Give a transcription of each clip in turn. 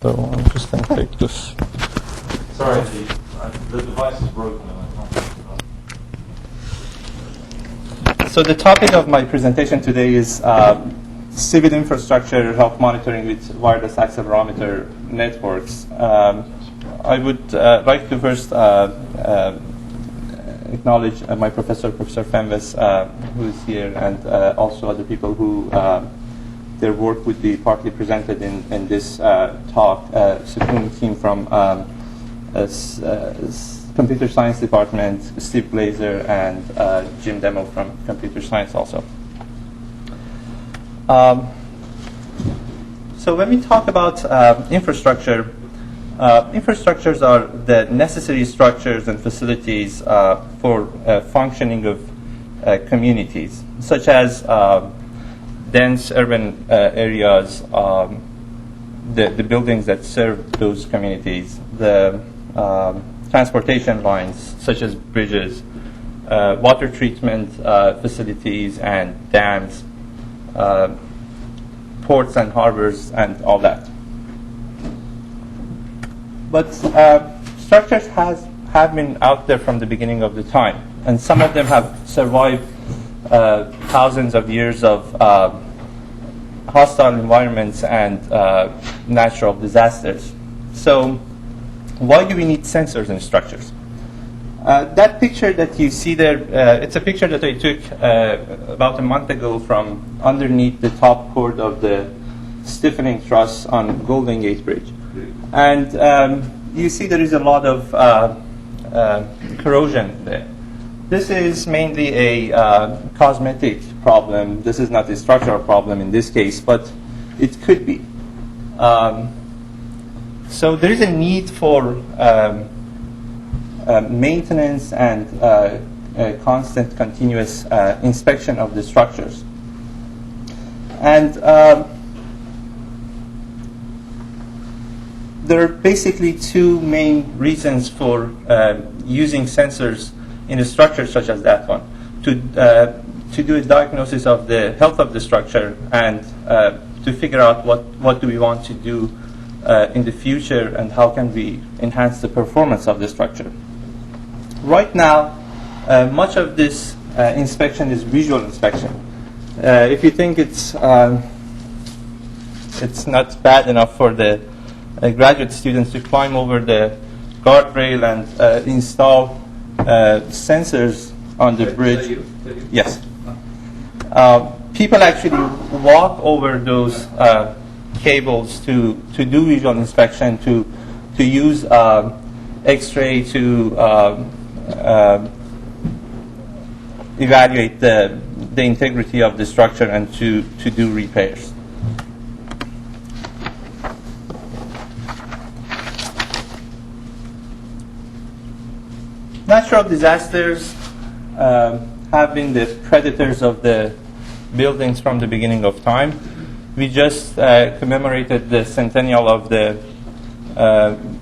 So I'm just going to take this. Sorry, the device is broken. So the topic of my presentation today is civil infrastructure health monitoring with wireless accelerometer networks. I would like to first acknowledge my professor, Professor Fenves, who is here, and also other people who their work would be partly presented in this talk. Supporting team from Computer Science Department, Steve Glazer, and Jim Demo from Computer Science also. So when we talk about infrastructure, infrastructures are the necessary structures and facilities for functioning of communities, such as dense urban areas, the buildings that serve those communities, the transportation lines, such as bridges, water treatment facilities and dams, ports and harbors, and all that. But structures have been out there from the beginning of the time, and some of them have survived thousands of years of hostile environments and natural disasters. So why do we need sensors in structures? That picture that you see there, it's a picture that I took about a month ago from underneath the top chord of the stiffening truss on Golden Gate Bridge. And you see there is a lot of corrosion there. This is mainly a cosmetic problem. This is not a structural problem in this case, but it could be. So there is a need for maintenance and constant continuous inspection of the structures. And there are basically two main reasons for using sensors in a structure such as that one. To do a diagnosis of the health of the structure and to figure out what do we want to do in the future and how can we enhance the performance of the structure. Right now, much of this inspection is visual inspection. If you think it's not bad enough for the graduate students to climb over the guardrail and install sensors on the bridge. Yes. People actually walk over those cables to do visual inspection, to use X-ray to evaluate the integrity of the structure and to do repairs. Natural disasters have been the predators of the buildings from the beginning of time. We just commemorated the centennial of the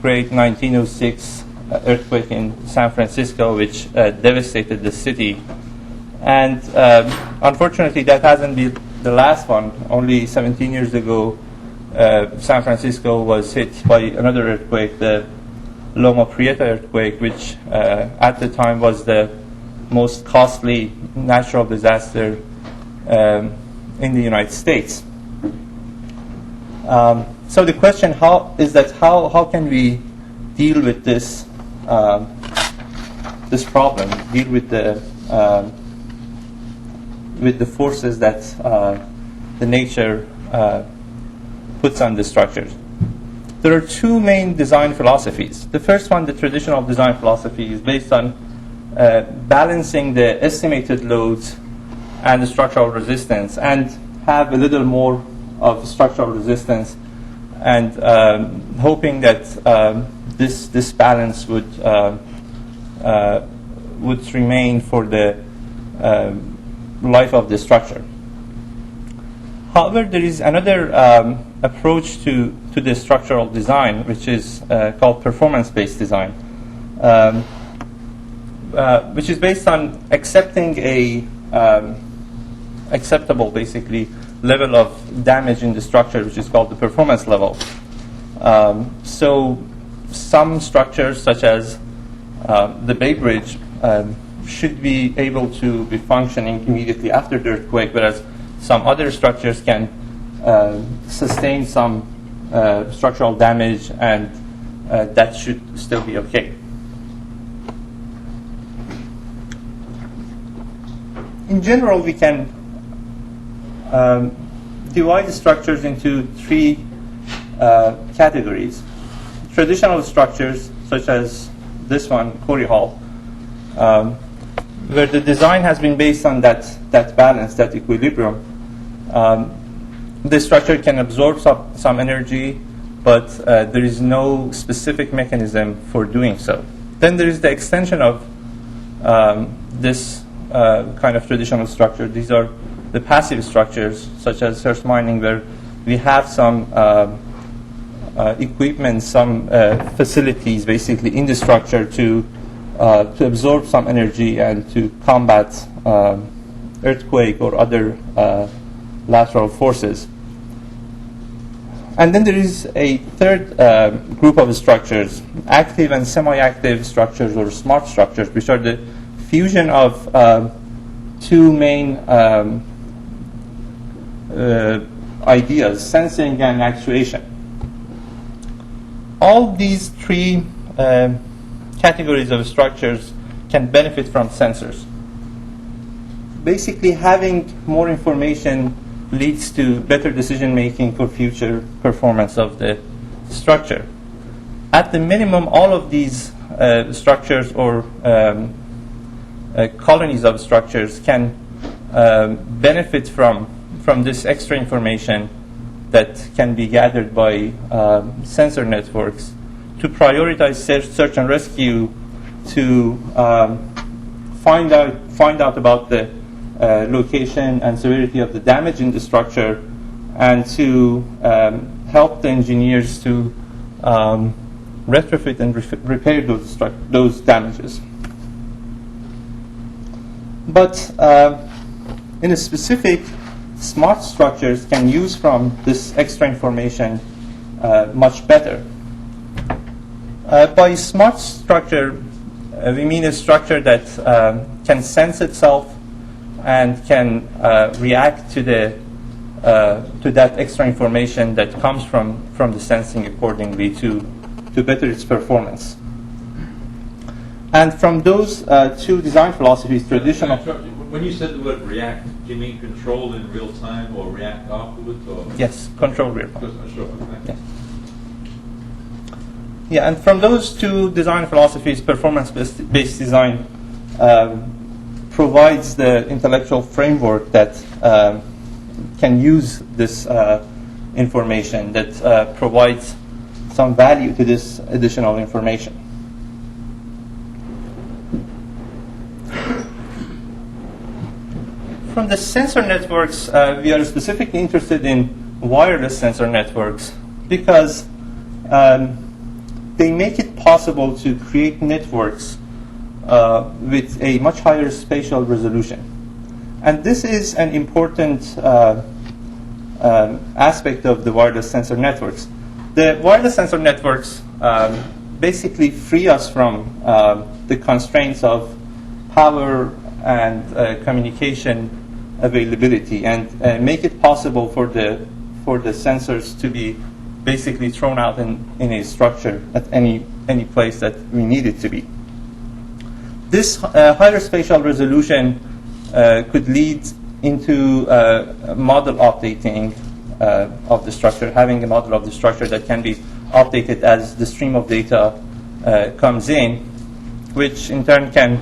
great 1906 earthquake in San Francisco, which devastated the city. And unfortunately, that hasn't been the last one. Only 17 years ago, San Francisco was hit by another earthquake, the Loma Prieta earthquake, which at the time was the most costly natural disaster in the United States. So the question how can we deal with this problem, deal with the forces that the nature puts on the structures? There are two main design philosophies. The first one, the traditional design philosophy, is based on balancing the estimated loads and the structural resistance, and have a little more of structural resistance, and hoping that this balance would remain for the life of the structure. However, there is another approach to the structural design, which is called performance-based design, which is based on accepting a acceptable, basically, level of damage in the structure, which is called the performance level. So some structures, such as the Bay Bridge, should be able to be functioning immediately after the earthquake, whereas some other structures can sustain some structural damage, and that should still be okay. In general, we can divide the structures into three categories. Traditional structures, such as this one, Corey Hall, where the design has been based on that balance, that equilibrium. The structure can absorb some energy, but there is no specific mechanism for doing so. Then there is the extension of this kind of traditional structure. These are the passive structures, such as earth mining, where we have some equipment, some facilities basically in the structure to absorb some energy and to combat earthquake or other lateral forces. And then there is a third group of structures, active and semi-active structures, or smart structures, which are the fusion of two main ideas, sensing and actuation. All these three categories of structures can benefit from sensors. Basically, having more information leads to better decision making for future performance of the structure. At the minimum, all of these structures or colonies of structures can benefit from this extra information that can be gathered by sensor networks to prioritize search and rescue, to find out about the location and severity of the damage in the structure, and to help the engineers to retrofit and repair those damages. But in a specific, smart structures can use from this extra information much better. By smart structure, we mean a structure that can sense itself and can react to that extra information that comes from the sensing accordingly to better its performance. And from those two design philosophies, traditional. When you said the word react, do you mean control in real time or react afterwards? Or? Yes, control real time. Sure, okay. Yes. Yeah, and from those two design philosophies, performance-based design provides the intellectual framework that can use this information, that provides some value to this additional information. From the sensor networks, we are specifically interested in wireless sensor networks because they make it possible to create networks with a much higher spatial resolution. And this is an important aspect of the wireless sensor networks. The wireless sensor networks basically free us from the constraints of power and communication availability, and make it possible for the sensors to be basically thrown out in a structure at any place that we need it to be. This higher spatial resolution could lead into model updating of the structure, having a model of the structure that can be updated as the stream of data comes in, which in turn can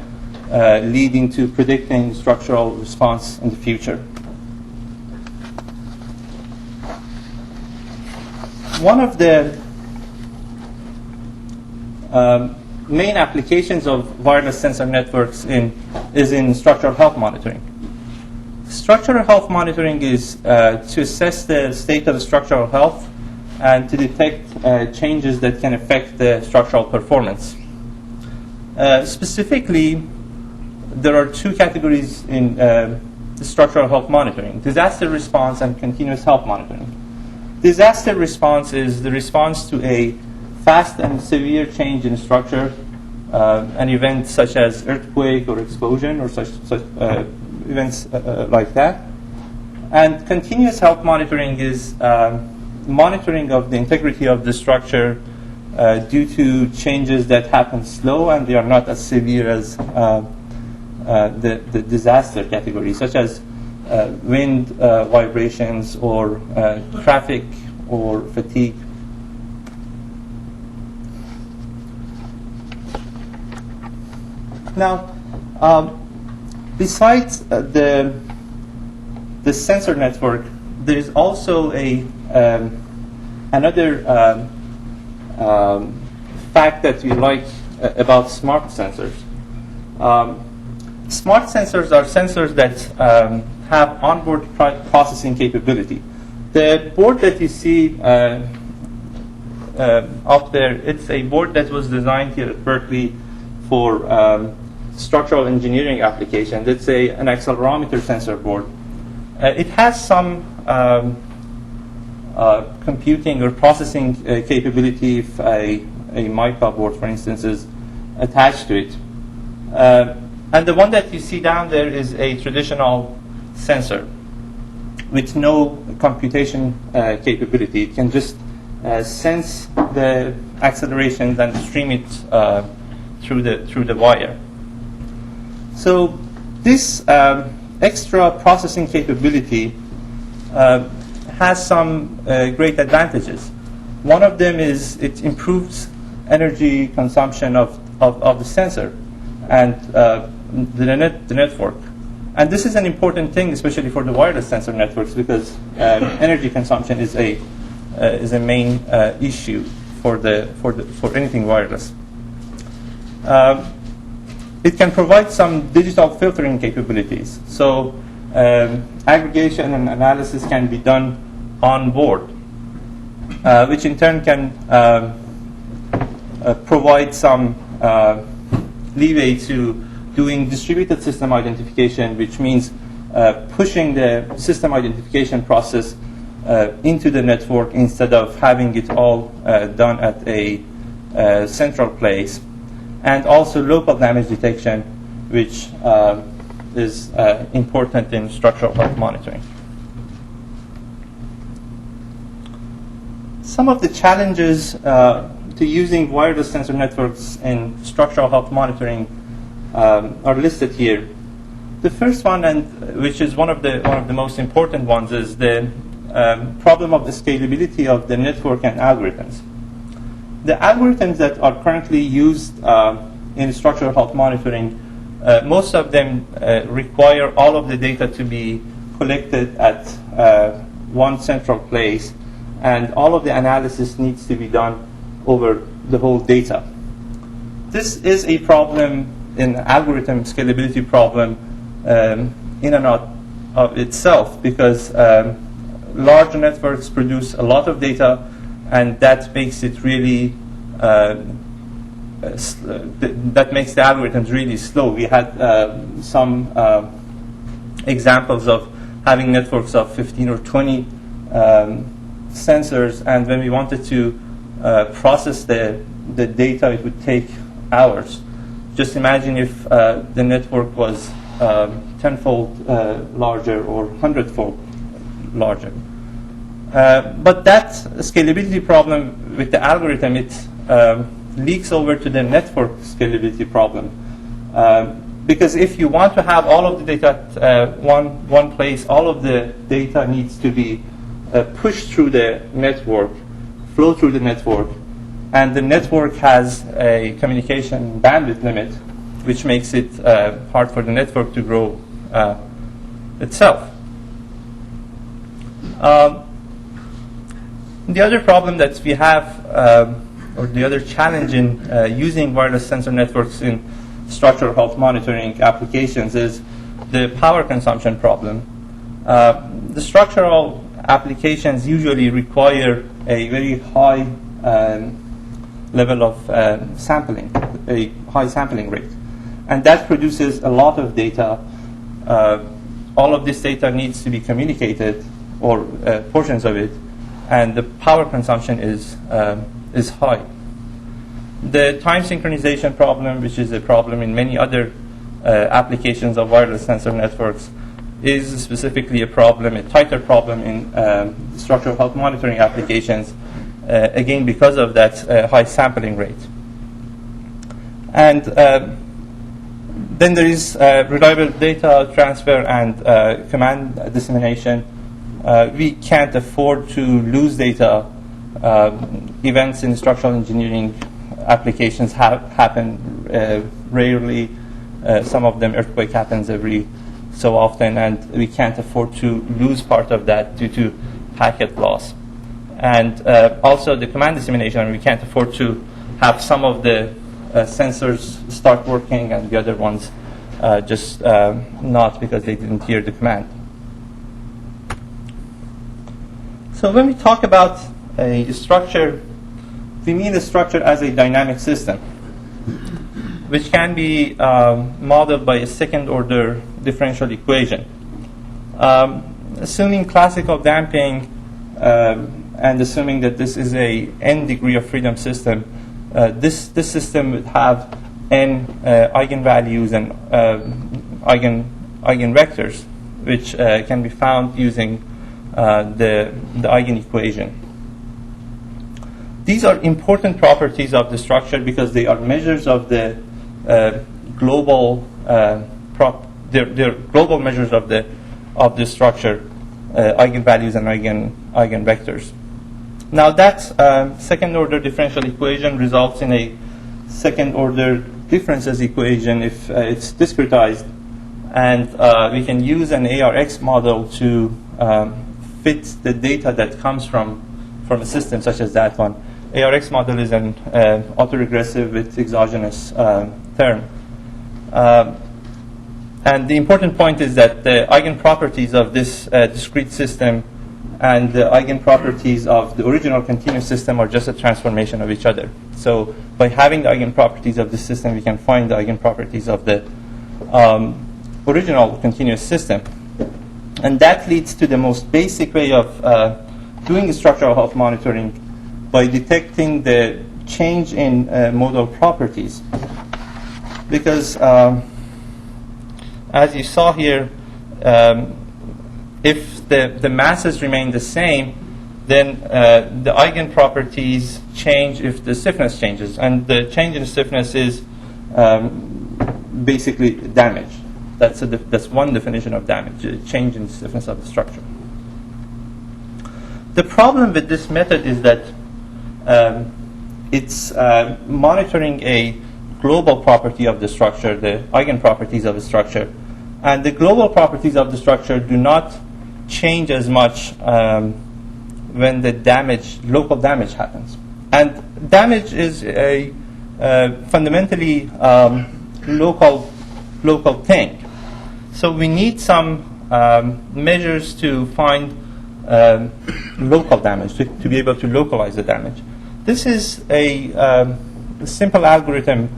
lead into predicting structural response in the future. One of the main applications of wireless sensor networks is in structural health monitoring. Structural health monitoring is to assess the state of structural health and to detect changes that can affect the structural performance. Specifically, there are two categories in structural health monitoring: disaster response and continuous health monitoring. Disaster response is the response to a fast and severe change in structure, an event such as earthquake or explosion or such events like that. And continuous health monitoring is monitoring of the integrity of the structure due to changes that happen slow and they are not as severe as the disaster category, such as wind vibrations or traffic or fatigue. Now, besides the sensor network, there is also another fact that we like about smart sensors. Smart sensors are sensors that have onboard processing capability. The board that you see up there, it's a board that was designed here at Berkeley for structural engineering applications. It's an accelerometer sensor board. It has some computing or processing capability if a mica board, for instance, is attached to it. And the one that you see down there is a traditional sensor with no computation capability. It can just sense the accelerations and stream it through the wire. So this extra processing capability has some great advantages. One of them is it improves energy consumption of the sensor and the network. And this is an important thing, especially for the wireless sensor networks, because energy consumption is a main issue for anything wireless. It can provide some digital filtering capabilities. So aggregation and analysis can be done on board, which in turn can provide some leeway to doing distributed system identification, which means pushing the system identification process into the network instead of having it all done at a central place. And also local damage detection, which is important in structural health monitoring. Some of the challenges to using wireless sensor networks in structural health monitoring are listed here. The first one, and which is one of the most important ones, is the problem of the scalability of the network and algorithms. The algorithms that are currently used in structural health monitoring, most of them require all of the data to be collected at one central place, and all of the analysis needs to be done over the whole data. This is a problem, an algorithm scalability problem in and of itself, because large networks produce a lot of data, and that makes it really that makes the algorithms really slow. We had some examples of having networks of 15 or 20 sensors, and when we wanted to process the data, it would take hours. Just imagine if the network was tenfold larger or 100-fold larger. But that scalability problem with the algorithm, it leaks over to the network scalability problem. Because if you want to have all of the data at one place, all of the data needs to be pushed through the network, flow through the network, and the network has a communication bandwidth limit, which makes it hard for the network to grow itself. The other problem that we have, or the other challenge in using wireless sensor networks in structural health monitoring applications, is the power consumption problem. The structural applications usually require a very high level of sampling, a high sampling rate. And that produces a lot of data. All of this data needs to be communicated, or portions of it, and the power consumption is high. The time synchronization problem, which is a problem in many other applications of wireless sensor networks, is specifically a problem, a tighter problem in structural health monitoring applications, again because of that high sampling rate. And then there is reliable data transfer and command dissemination. We can't afford to lose data. Events in structural engineering applications happen rarely. Some of them, earthquake happens every so often, and we can't afford to lose part of that due to packet loss. And also the command dissemination, we can't afford to have some of the sensors start working and the other ones just not because they didn't hear the command. So when we talk about a structure, we mean a structure as a dynamic system, which can be modeled by a second-order differential equation. Assuming classical damping and assuming that this is a n degree of freedom system, this system would have n eigenvalues and eigenvectors, which can be found using the eigenequation. These are important properties of the structure because they are measures of the global they're global measures of the structure, eigenvalues and eigenvectors. Now that second-order differential equation results in a second-order differences equation if it's discretized, and we can use an ARX model to fit the data that comes from a system such as that one. ARX model is an autoregressive with exogenous term. And the important point is that the eigenproperties of this discrete system and the eigenproperties of the original continuous system are just a transformation of each other. So by having the eigenproperties of this system, we can find the eigenproperties of the original continuous system. And that leads to the most basic way of doing structural health monitoring by detecting the change in modal properties. Because as you saw here, if the masses remain the same, then the eigenproperties change if the stiffness changes. And the change in stiffness is basically damage. That's one definition of damage, a change in stiffness of the structure. The problem with this method is that it's monitoring a global property of the structure, the eigenproperties of the structure. And the global properties of the structure do not change as much when the local damage happens. And damage is a fundamentally local thing. So we need some measures to find local damage, to be able to localize the damage. This is a simple algorithm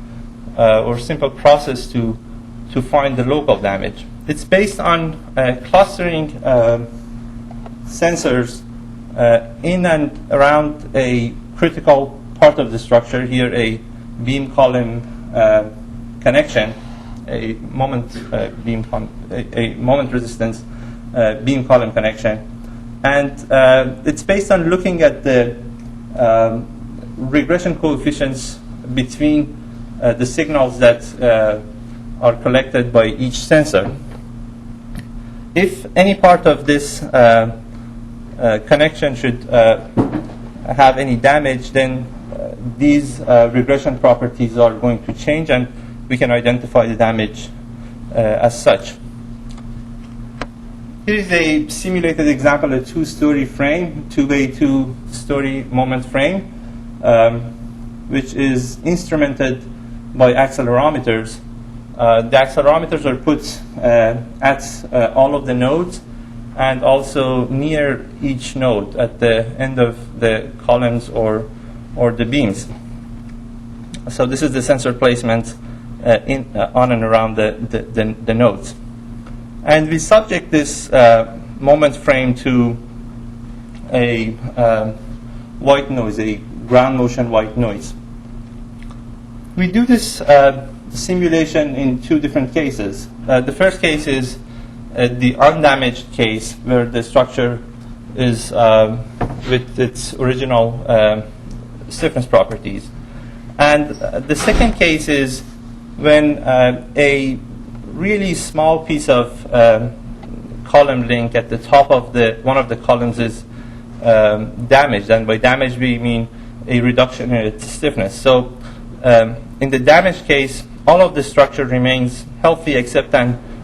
or simple process to find the local damage. It's based on clustering sensors in and around a critical part of the structure, here a beam column connection, a moment resistance beam column connection. And it's based on looking at the regression coefficients between the signals that are collected by each sensor. If any part of this connection should have any damage, then these regression properties are going to change, and we can identify the damage as such. Here is a simulated example, a two-story frame, 2x2 two-story moment frame, which is instrumented by accelerometers. The accelerometers are put at all of the nodes and also near each node at the end of the columns or the beams. So this is the sensor placement on and around the nodes. And we subject this moment frame to a white noise, a ground motion white noise. We do this simulation in two different cases. The first case is the undamaged case, where the structure is with its original stiffness properties. And the second case is when a really small piece of column link at the top of one of the columns is damaged. And by damage, we mean a reduction in its stiffness. So in the damaged case, all of the structure remains healthy except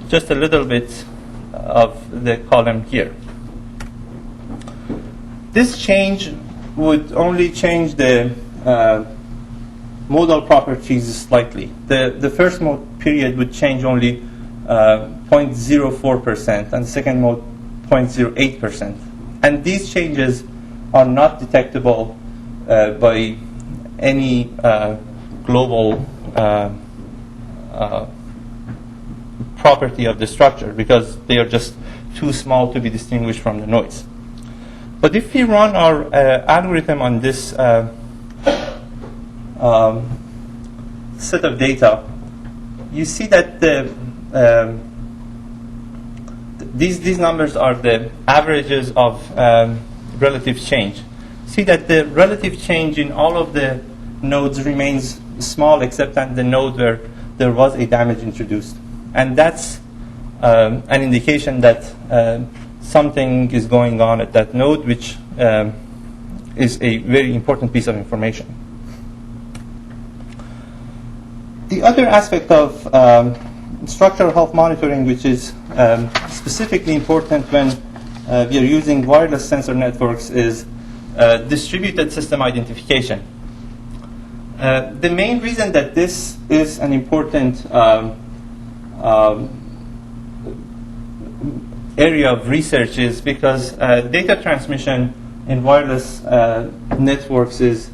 just a little bit of the column here. This change would only change the modal properties slightly. The first mode period would change only 0.04%, and the second mode 0.08%. And these changes are not detectable by any global property of the structure, because they are just too small to be distinguished from the noise. But if we run our algorithm on this set of data, you see that these numbers are the averages of relative change. See that the relative change in all of the nodes remains small except at the node where there was a damage introduced. And that's an indication that something is going on at that node, which is a very important piece of information. The other aspect of structural health monitoring, which is specifically important when we are using wireless sensor networks, is distributed system identification. The main reason that this is an important area of research is because data transmission in wireless networks is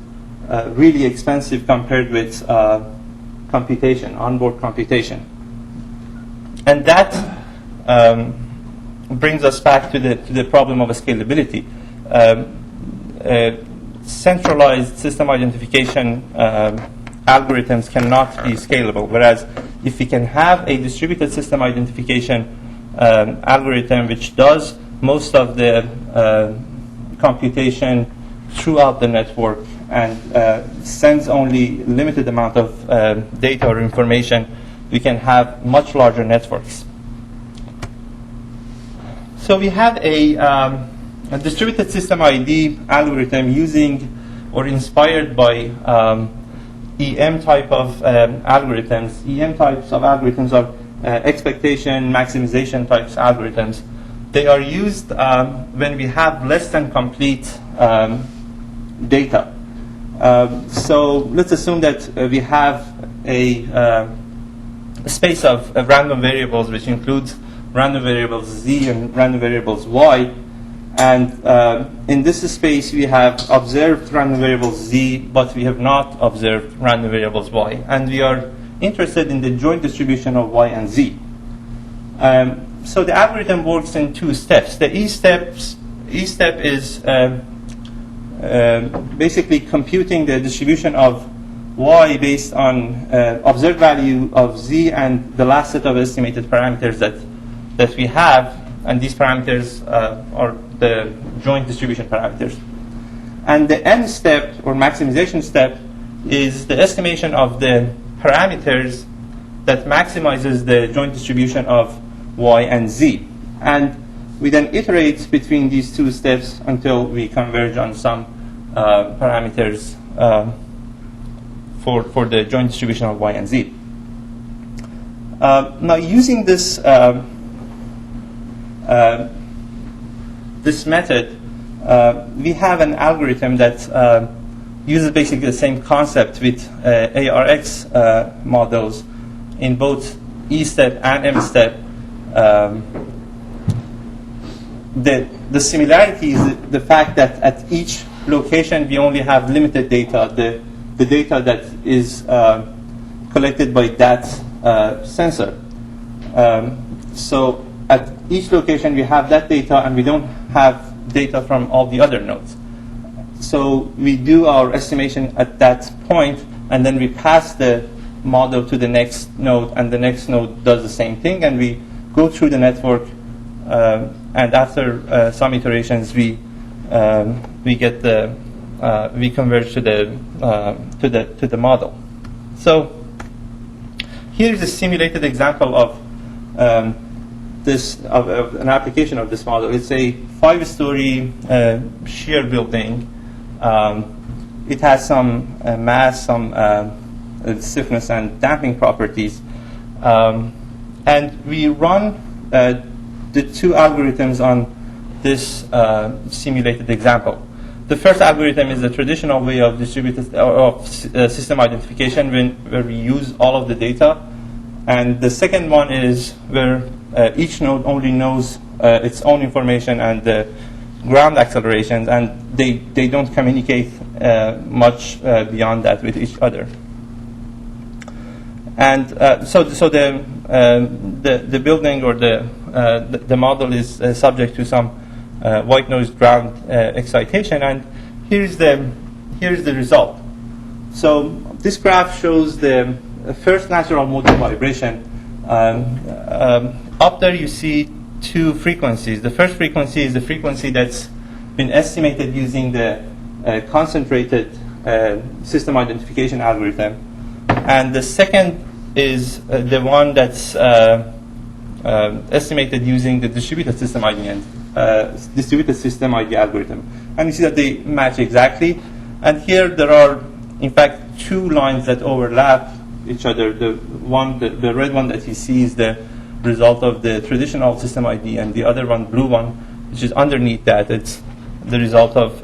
really expensive compared with computation, onboard computation. And that brings us back to the problem of scalability. Centralized system identification algorithms cannot be scalable, whereas if we can have a distributed system identification algorithm which does most of the computation throughout the network and sends only limited amount of data or information, we can have much larger networks. So we have a distributed system ID algorithm using or inspired by EM type of algorithms. EM types of algorithms are expectation maximization types algorithms. They are used when we have less than complete data. So let's assume that we have a space of random variables which includes random variables z and random variables y. And in this space, we have observed random variables z, but we have not observed random variables y. And we are interested in the joint distribution of y and z. So the algorithm works in two steps. The E step is basically computing the distribution of y based on observed value of z and the last set of estimated parameters that we have. And these parameters are the joint distribution parameters. And the M step, or maximization step, is the estimation of the parameters that maximizes the joint distribution of y and z. And we then iterate between these two steps until we converge on some parameters for the joint distribution of y and z. Now, using this this method, we have an algorithm that uses basically the same concept with ARX models in both E step and M step. The similarity is the fact that at each location we only have limited data, the data that is collected by that sensor. So at each location we have that data, and we don't have data from all the other nodes. So we do our estimation at that point, and then we pass the model to the next node, and the next node does the same thing, and we go through the network, and after some iterations, we get the we converge to the model. So here is a simulated example of of an application of this model. It's a 5-story shear building. It has some mass, some stiffness and damping properties. And we run the two algorithms on this simulated example. The first algorithm is the traditional way of distributed system identification, where we use all of the data. And the second one is where each node only knows its own information and the ground accelerations, and they don't communicate much beyond that with each other. And so the building or the model is subject to some white noise ground excitation, and here's the result. So this graph shows the first natural modal vibration. Up there you see two frequencies. The first frequency is the frequency that's been estimated using the concentrated system identification algorithm. And the second is the one that's estimated using the distributed system ID algorithm. And you see that they match exactly. And here there are, in fact, two lines that overlap each other. The red one that you see is the result of the traditional system ID, and the other one, blue one, which is underneath that, it's the result of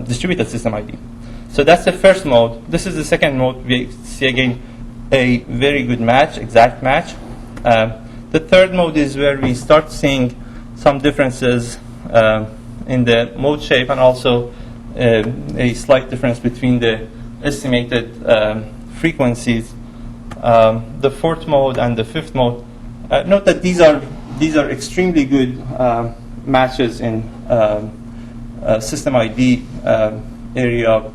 distributed system ID. So that's the first mode. This is the second mode. We see again a very good match, exact match. The third mode is where we start seeing some differences in the mode shape, and also a slight difference between the estimated frequencies. The fourth mode and the fifth mode. Note that these are extremely good matches in system ID area,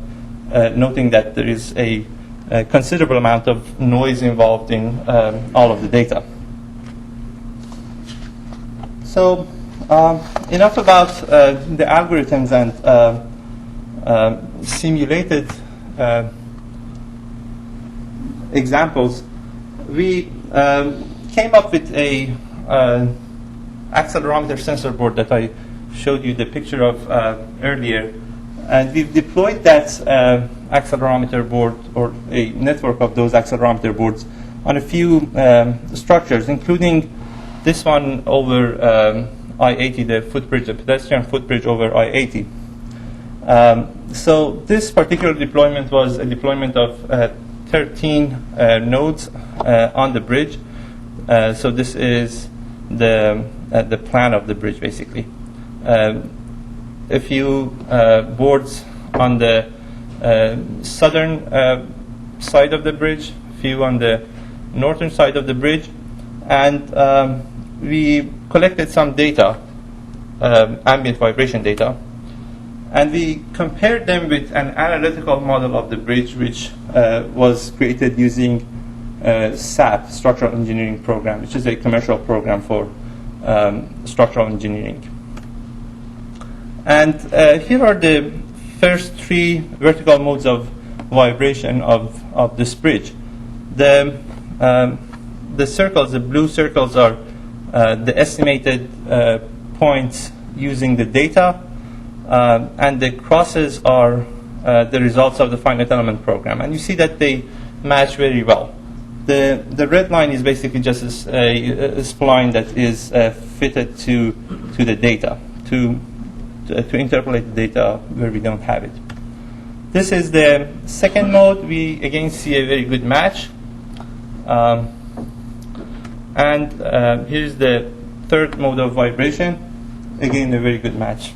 noting that there is a considerable amount of noise involved in all of the data. So enough about the algorithms and simulated examples. We came up with a accelerometer sensor board that I showed you the picture of earlier, and we've deployed that accelerometer board, or a network of those accelerometer boards, on a few structures, including this one over I-80, the footbridge, the pedestrian footbridge over I-80. So this particular deployment was a deployment of 13 nodes on the bridge. So this is the plan of the bridge, basically. A few boards on the southern side of the bridge, a few on the northern side of the bridge, and we collected some data, ambient vibration data, and we compared them with an analytical model of the bridge, which was created using SAP, Structural Engineering Program, which is a commercial program for structural engineering. And here are the first three vertical modes of vibration of this bridge. The circles, the blue circles, are the estimated points using the data, and the crosses are the results of the finite element program. And you see that they match very well. The red line is basically just a spline that is fitted to the data, to interpolate the data where we don't have it. This is the second mode. We again see a very good match. And here's the third mode of vibration. Again, a very good match.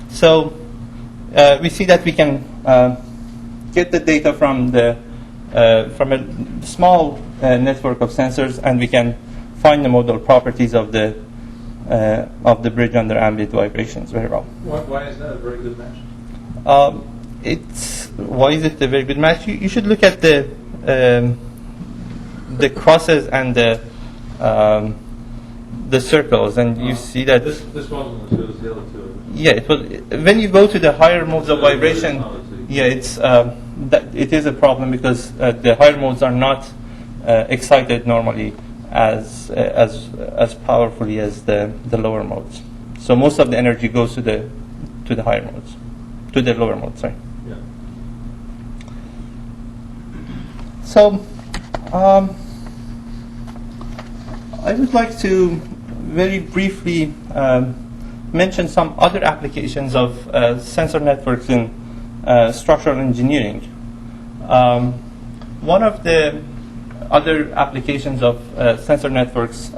So we see that we can get the data from a small network of sensors, and we can find the modal properties of the of the bridge under ambient vibrations very well. Why is that a very good match? Why is it a very good match? You should look at the crosses and the circles, and you see that This wasn't as good as the other two. yeah, it was. When you go to the higher modes of vibration, yeah, it is a problem because the higher modes are not excited normally as powerfully as the lower modes. So most of the energy goes to the higher modes, to the lower modes. Sorry. Yeah. So I would like to very briefly mention some other applications of sensor networks in structural engineering. One of the other applications of sensor networks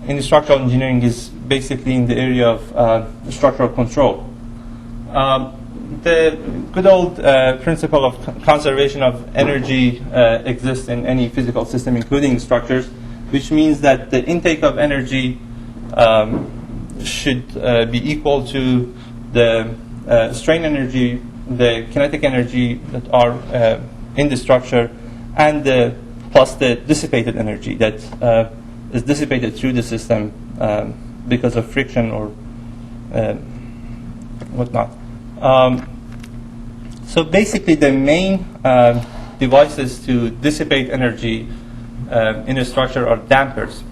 in structural engineering is basically in the area of structural control. The good old principle of conservation of energy exists in any physical system, including structures, which means that the intake of energy should be equal to the strain energy, the kinetic energy that are in the structure, and plus the dissipated energy that is dissipated through the system because of friction or whatnot. So basically, the main devices to dissipate energy in a structure are dampers.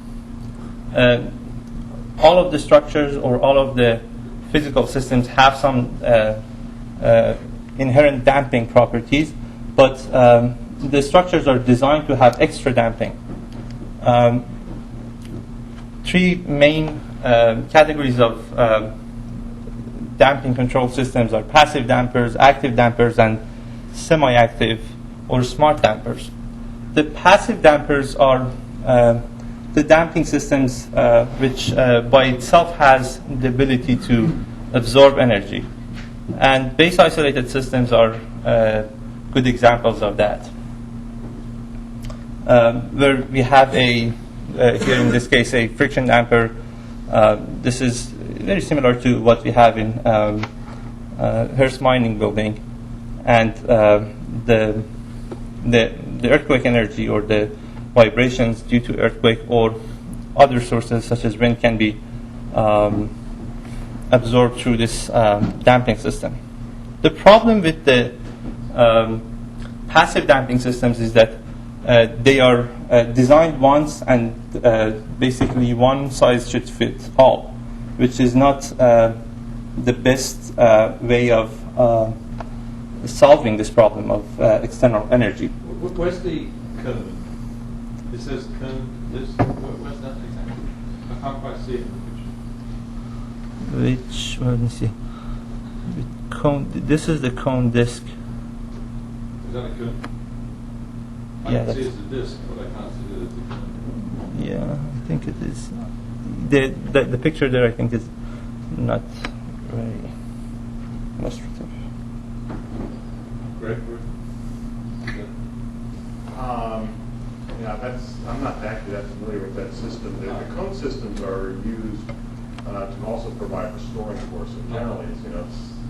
All of the structures or all of the physical systems have some inherent damping properties, but the structures are designed to have extra damping. Three main categories of damping control systems are passive dampers, active dampers, and semi-active or smart dampers. The passive dampers are the damping systems which by itself has the ability to absorb energy. And base isolated systems are good examples of that. Where we have here in this case a friction damper. This is very similar to what we have in Hearst mining building, and the earthquake energy or the vibrations due to earthquake or other sources such as wind can be absorbed through this damping system. The problem with the passive damping systems is that they are designed once and basically one size should fit all, which is not the best way of solving this problem of external energy. Where's the cone? It says cone. Where's that exactly? I can't quite see it in the picture. Let me see. This is the cone disk. Is that a cone? I Yeah, can see it's a disc, but I can't see that it's a cone. Yeah, I think it is. The picture there, I think, is not very illustrative. Greg? Yeah, I'm not actually that familiar with that system. The cone systems are used to also provide restoring force. So generally, it's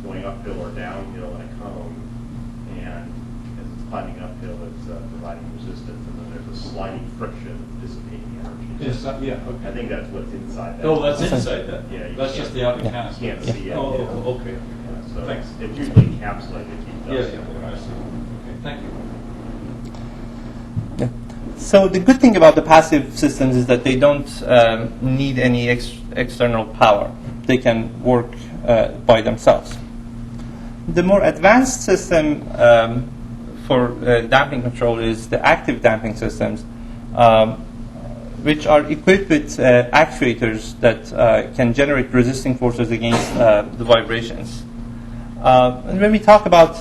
going uphill or downhill in a cone, and as it's climbing uphill, it's providing resistance, and then there's a sliding friction dissipating energy. Yes, yeah, okay. I think that's what's inside that. Oh, that's inside that? Yeah, That's just the outer you canister. can't see it. Oh, okay. Yeah, so Thanks. it's usually encapsulated. Yeah, I see. Okay, thank you. Yeah. So the good thing about the passive systems is that they don't need any external power. They can work by themselves. The more advanced system for damping control is the active damping systems, which are equipped with actuators that can generate resisting forces against the vibrations. And when we talk about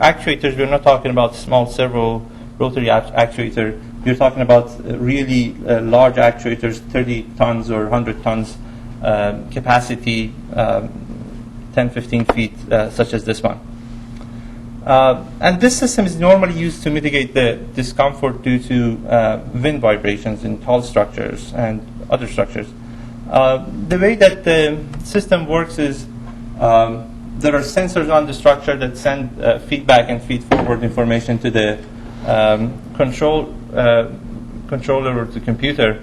actuators, we're not talking about small servo rotary actuator. We're talking about really large actuators, 30 tons or 100 tons capacity, 10, 15 feet, such as this one. And this system is normally used to mitigate the discomfort due to wind vibrations in tall structures and other structures. The way that the system works is there are sensors on the structure that send feedback and feed-forward information to the controller or the computer.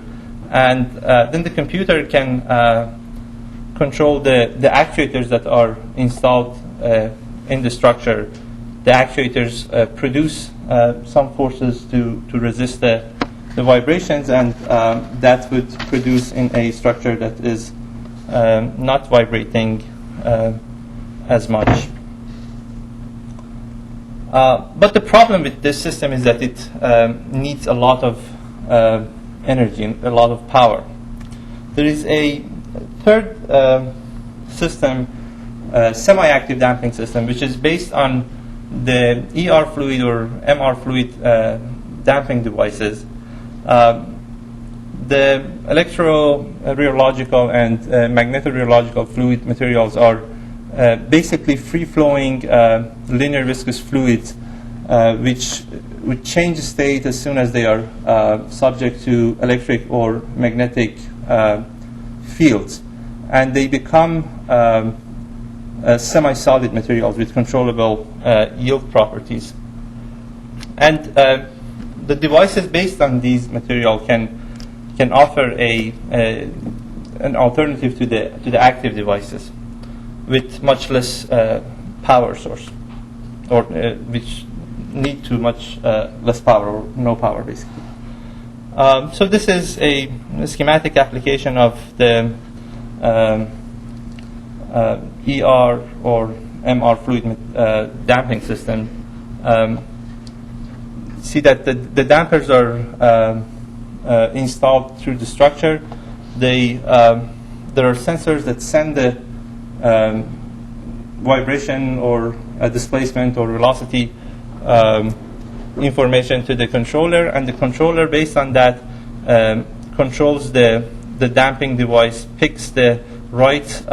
And then the computer can control the actuators that are installed in the structure. The actuators produce some forces to resist the vibrations, and that would produce in a structure that is not vibrating as much. But the problem with this system is that it needs a lot of energy, a lot of power. There is a third system, semi-active damping system, which is based on the ER fluid or MR fluid damping devices. The electro-rheological and magneto-rheological fluid materials are basically free-flowing linear viscous fluids which would change state as soon as they are subject to electric or magnetic fields. And they become semi-solid materials with controllable yield properties. And the devices based on these materials can offer an alternative to the active devices with much less power source, or which need too much less power or no power, basically. So this is a schematic application of the ER or MR fluid damping system. See that the dampers are installed through the structure. There are sensors that send the vibration or displacement or velocity information to the controller, and the controller, based on that, controls the damping device, picks the right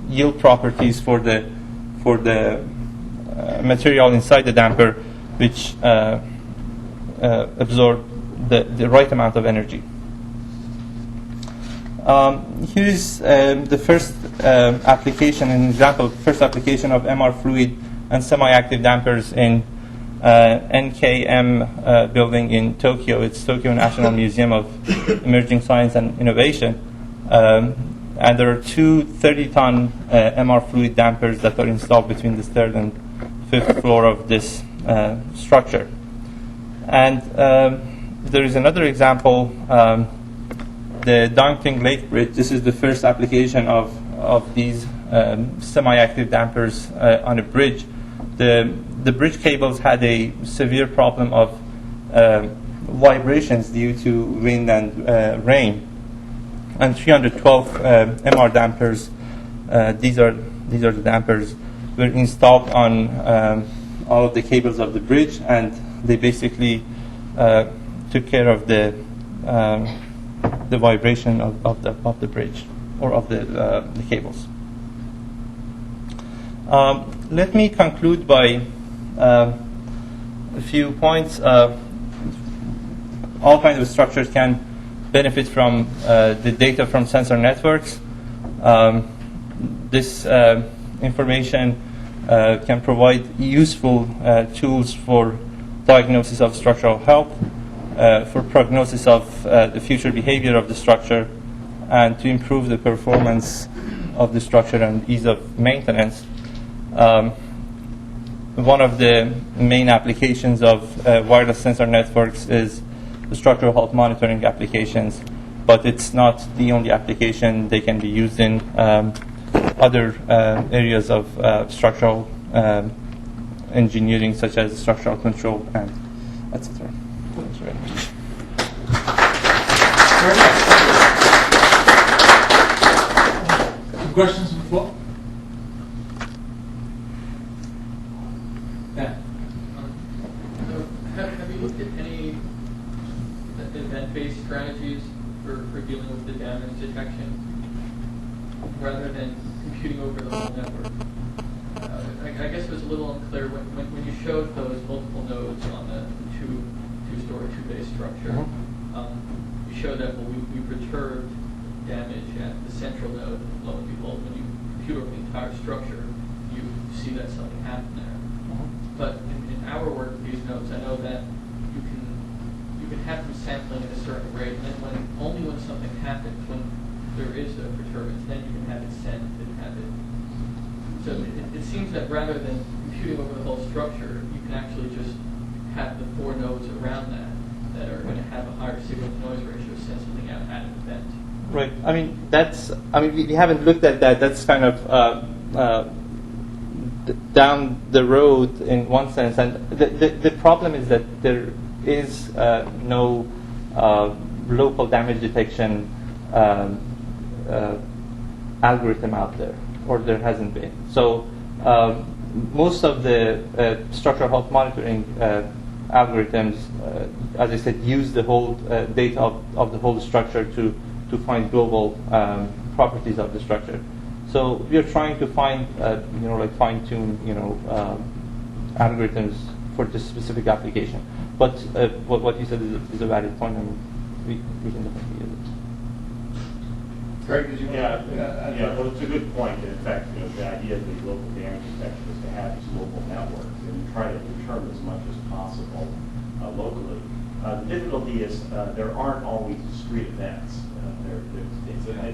yield properties for the material inside the damper, which absorb the right amount of energy. Here is the first application, an example, first application of MR fluid and semi-active dampers in NKM building in Tokyo. It's Tokyo National Museum of Emerging Science and Innovation. And there are two 30-ton MR fluid dampers that are installed between the third and fifth floor of this structure. And there is another example, the Dongting Lake Bridge. This is the first application of these semi-active dampers on a bridge. The bridge cables had a severe problem of vibrations due to wind and rain. And 312 MR dampers, these are the dampers, were installed on all of the cables of the bridge, and they basically took care of the vibration of the bridge or of the cables. Let me conclude by a few points. All kinds of structures can benefit from the data from sensor networks. This information can provide useful tools for diagnosis of structural health, for prognosis of the future behavior of the structure, and to improve the performance of the structure and ease of maintenance. One of the main applications of wireless sensor networks is the structural health monitoring applications, but it's not the only application. They can be used in other areas of structural engineering, such as structural control and etc. Thanks very much. Very much. Questions on the floor? Yeah. Have you looked at any event-based strategies for dealing with the damage detection rather than computing over the whole network? I guess it was a little unclear when you showed those multiple nodes on the two-story, two-base structure. You showed that we perturbed damage at the central node, lo and behold, when you compute over the entire structure, you see that something happened there. But in our work with these nodes, I know that you can have them sampling at a certain rate, and then only when something happens, when there is a perturbance, then you can have it sent and have it. So it seems that rather than computing over the whole structure, you can actually just have the 4 nodes around that are going to have a higher signal-to-noise ratio send something out at an event. Right. We haven't looked at that. That's kind of down the road in one sense. And the problem is that there is no local damage detection algorithm out there, or there hasn't been. So most of the structural health monitoring algorithms, as I said, use the whole data of the whole structure to find global properties of the structure. So we are trying to find, fine-tune, algorithms for this specific application. But what you said is a valid point, and we can definitely use it. Greg, did you want Yeah, well, it's a good point. In fact, the idea of the local damage detection is to have these local networks and try to determine as much as possible locally. The difficulty is there aren't always discrete events.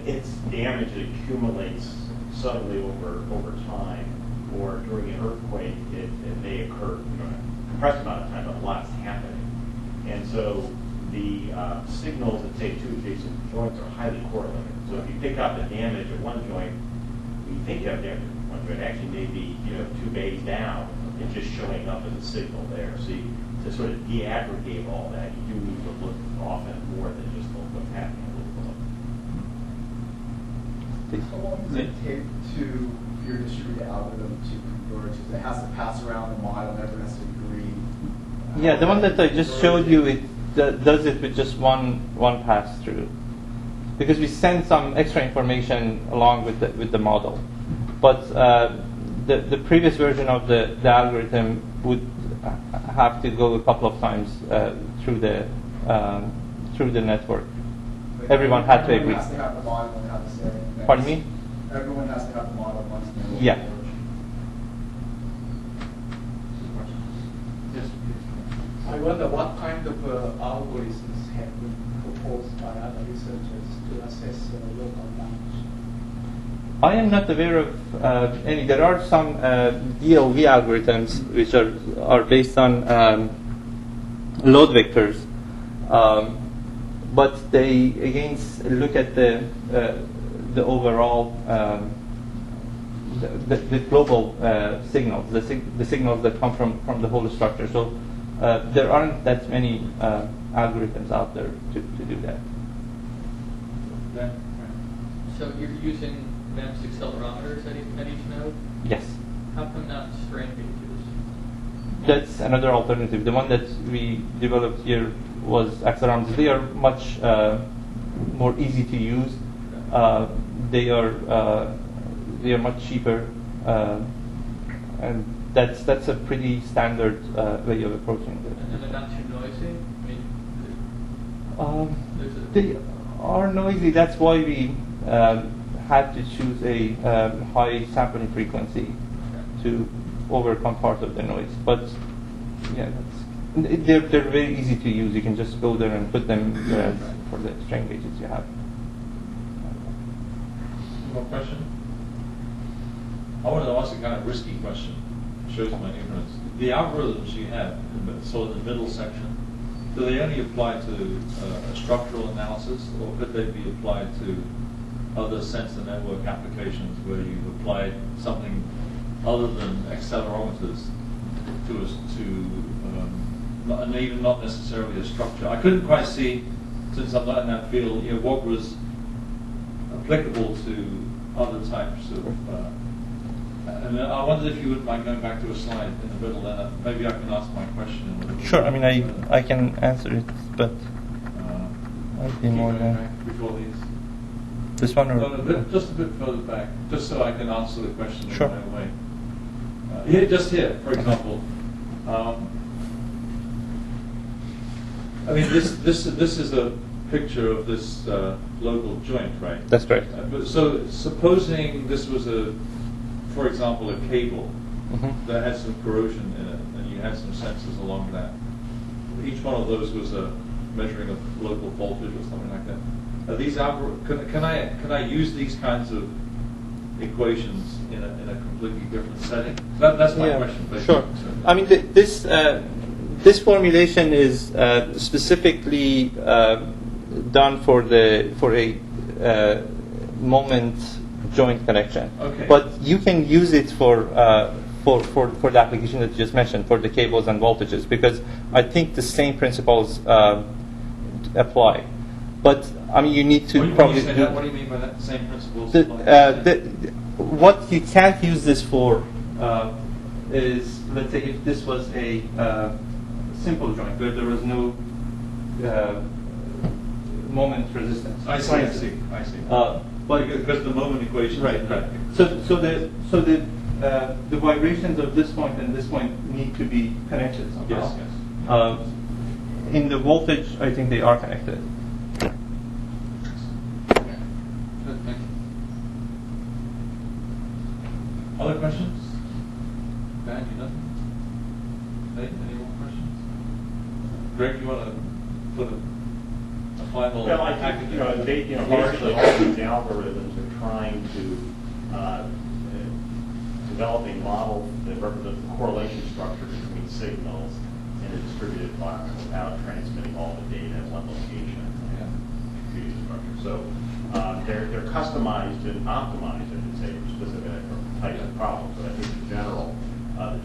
It's damage that accumulates suddenly over time, or during an earthquake, it may occur in a compressed amount of time, but a lot's happening. And so the signals at, say, 2 adjacent joints are highly correlated. So if you pick up the damage at one joint, you think you have damage at one joint, actually maybe 2 bays down, it's just showing up as a signal there. So to sort of de-aggregate all that, you do need to look often more than just what's happening a little below. How long does it take for your distributed algorithm to converge? It has to pass around the model, everyone has to agree. Yeah, the one that I just showed you, it does it with just one pass through, because we send some extra information along with the model. But the previous version of the algorithm would have to go a couple of times through the network. Everyone had to agree. Everyone has to have the model and have the same. Pardon me? Everyone has to have the model once they will Yeah. converge. Yes, please. I wonder what kind of algorithms have been proposed by other researchers to assess local damage? I am not aware of any. There are some DLV algorithms which are based on load vectors, but they again look at the overall the global signals, the signals that come from the whole structure. So there aren't that many algorithms out there to do that. So you're using MEMS accelerometers at each node? Yes. How come not strain gauges? That's another alternative. The one that we developed here was accelerometers. They are much more easy to use. They are much cheaper, and that's a pretty standard way of approaching it. And they're not too noisy? They are noisy. That's why we had to choose a high sampling frequency to overcome part of the noise. But yeah, they're very easy to use. You can just go there and put them for the strain gauges you have. More question? I wanted to ask a kind of risky question. Shows my ignorance. The algorithms you have, sort of the middle section, do they only apply to a structural analysis, or could they be applied to other sensor network applications where you've applied something other than accelerometers and even not necessarily a structure? I couldn't quite see, since I'm not in that field, what was applicable to other types of. And I wondered if you wouldn't mind going back to a slide in the middle, then maybe I can ask my question. Sure. I mean, I can answer it, but I'd be more than before these. this one or Just a bit further back, just so I can answer the question Sure. in my own way. Here, just here, for example. I mean, this is a picture of this local joint, right? That's correct. But so supposing this was for example, a cable that had some corrosion in it, and you had some sensors along that. Each one of those was a measuring of local voltage or something like that. Are these can I use these kinds of equations in a completely different setting? That's my question. Basically. Sure. I mean, this formulation is specifically done for a moment joint connection. Okay. But you can use it for the application that you just mentioned, for the cables and voltages, because I think the same principles apply. But I mean, you need to When you say that, what do you mean by that? Same principles? what you can't use this for is, let's say, if this was a simple joint where there was no moment resistance. I see. But Because the moment equation. right. So the vibrations of this point and this point need to be connected somehow. Yes. In the voltage, I think they are connected. Good, thank you. Other questions? Dan, you done? Any more questions? Greg, you want to put a final Well, I package? think, largely all these algorithms are trying to develop a model that represents the correlation structure between signals in a distributed environment without transmitting all the data in one location and computing structure. So they're customized and optimized, I should say, for specific types of problems. But I think the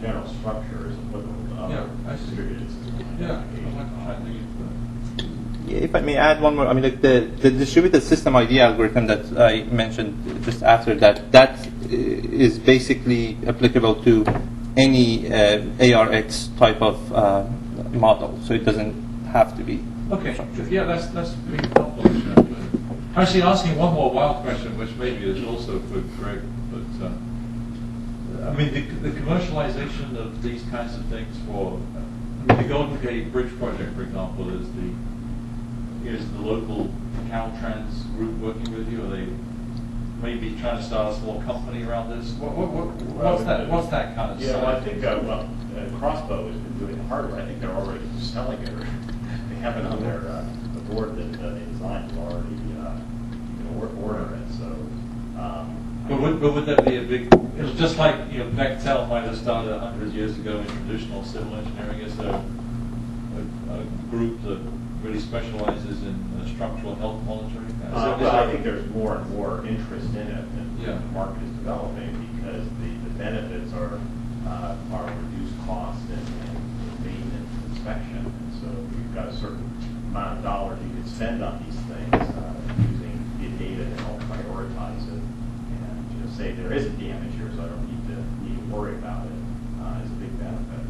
general structure is applicable to other distributed systems. Yeah, I'd like to try and dig into that. If I may add one more, I mean, like the distributed system ID algorithm that I mentioned just after that is basically applicable to any ARX type of model, so it doesn't have to be. Okay, yeah, that's pretty helpful. Actually, asking one more wild question, which maybe is also for Greg, but I mean, the commercialization of these kinds of things the Golden Gate Bridge project, for example, is the local Caltrans group working with you? Are they maybe trying to start a small company around this? What's that kind of Yeah, stuff? well, I think Crossbow has been doing the hardware. I think they're already selling it. They have it on the board that they designed to already order it. So, but would that be a big? It was just like Bechtel might have started 100 years ago in traditional civil engineering. Is there a group that really specializes in structural health monitoring? I think there's more and more interest in it, and Yeah. the market is developing because the benefits are reduced cost and maintenance and inspection. And so you've got a certain amount of dollars you can spend on these things using the data to help prioritize it. And say there is a damage here, so I don't need to worry about it. Is a big benefit.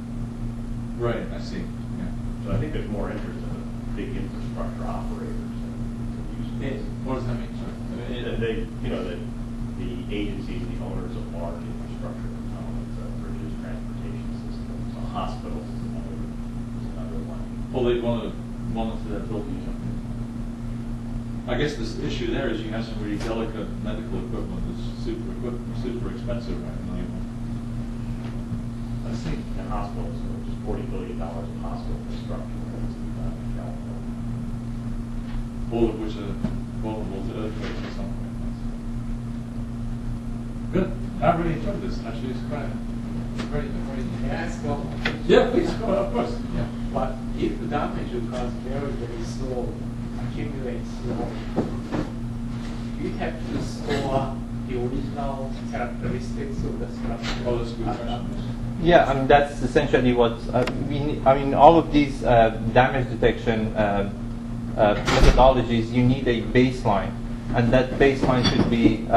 Right, I see. Yeah. So I think there's more interest in the big infrastructure operators and use. What does that mean? Sorry. The agencies, the owners of large infrastructure components, bridges, transportation systems, hospitals is another one. Well, they want to monitor that building. I guess this issue there is you have some really delicate medical equipment that's super expensive right now. I see. And hospitals, just $40 billion of hospital construction in California. All of which are vulnerable to earthquakes at some point. Good. I really enjoyed this. Actually, it's quite very. May I ask one? Yeah, please. Go on, of course. Yeah. But if the damage occurs very slow, accumulates slow, you have to store the original characteristics of the structure. Oh, that's a good question. Yeah, I mean that's essentially what all of these damage detection methodologies. You need a baseline, and that baseline should be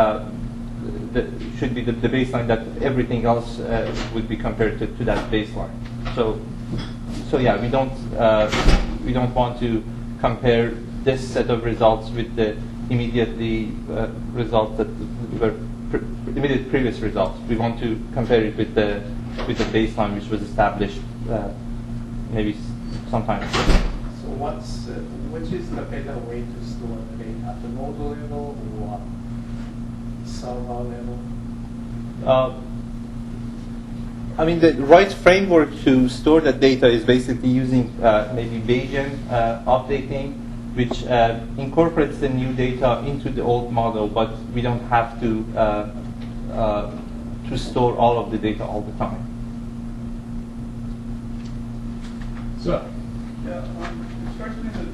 the baseline that everything else would be compared to that baseline. So yeah, we don't want to compare this set of results with the immediately results that were immediate previous results. We want to compare it with the baseline which was established maybe sometime. So which is the better way to store the data, at the node level or server level? I mean, the right framework to store that data is basically using maybe Bayesian updating, which incorporates the new data into the old model, but we don't have to store all of the data all the time. So, Yeah, it strikes me that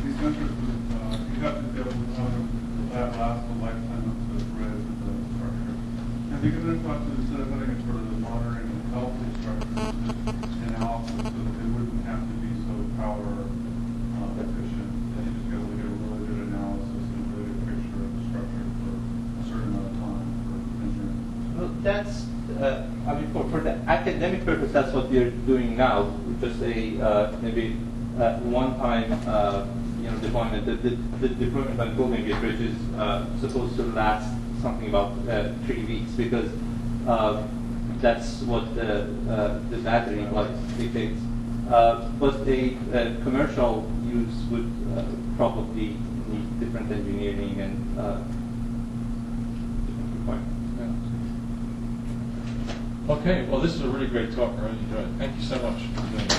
these measures would, you have to be able to tell them that last the lifetime of the grid and the structure. Have you given a thought to, instead of having a sort of the monitoring of healthy structures, just analysis so that they wouldn't have to be so power efficient, and you just be able to get a really good analysis and a really good picture of the structure for a certain amount of time for engineering? Well, that's, I mean, for the academic purpose, that's what we're doing now. Just a maybe one-time, deployment. The deployment on Golden Gate Bridge is supposed to last something about 3 weeks, because that's what the battery life dictates. But a commercial use would probably need different engineering and different requirements. okay, well, this is a really great talk. I really enjoyed it. Thank you so much for doing it.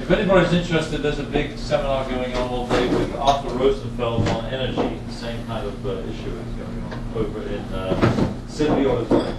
If anybody's interested, there's a big seminar going on all day with Arthur Rosenfeld on energy. The same kind of issue is going on over in Sydney Auditorium.